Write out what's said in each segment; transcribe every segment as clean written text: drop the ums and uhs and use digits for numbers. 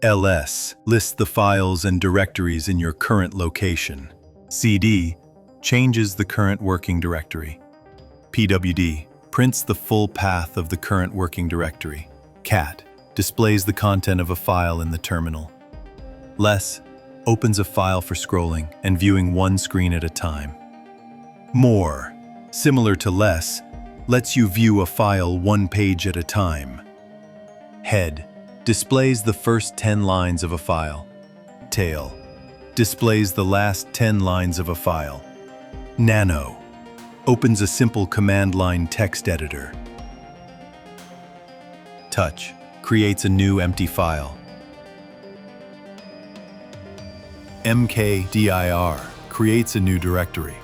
ls lists the files and directories in your current location. cd changes the current working directory. pwd prints the full path of the current working directory. cat displays the content of a file in the terminal. less opens a file for scrolling and viewing one screen at a time. more, similar to less, lets you view a file one page at a time. Head displays the first 10 lines of a file. Tail displays the last 10 lines of a file. Nano opens a simple command line text editor. Touch creates a new empty file. mkdir creates a new directory.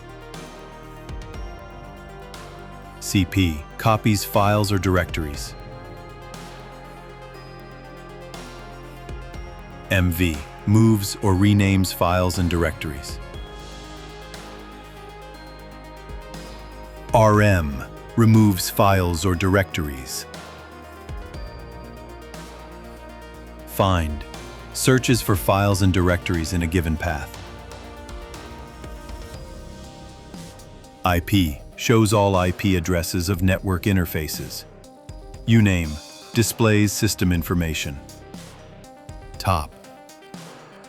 cp copies files or directories. mv moves or renames files and directories. rm removes files or directories. Find searches for files and directories in a given path. IP shows all IP addresses of network interfaces. uname displays system information. Top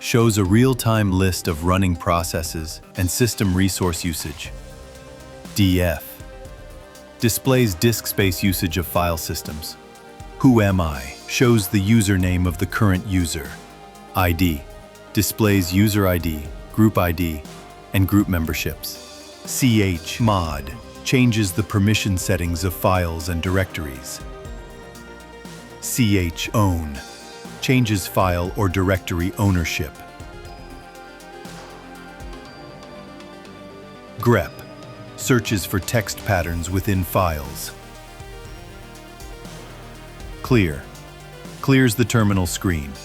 shows a real-time list of running processes and system resource usage. df displays disk space usage of file systems. Who am I shows the username of the current user. ID displays user ID, group ID, and group memberships. chmod changes the permission settings of files and directories. chown changes file or directory ownership. grep searches for text patterns within files. Clear clears the terminal screen.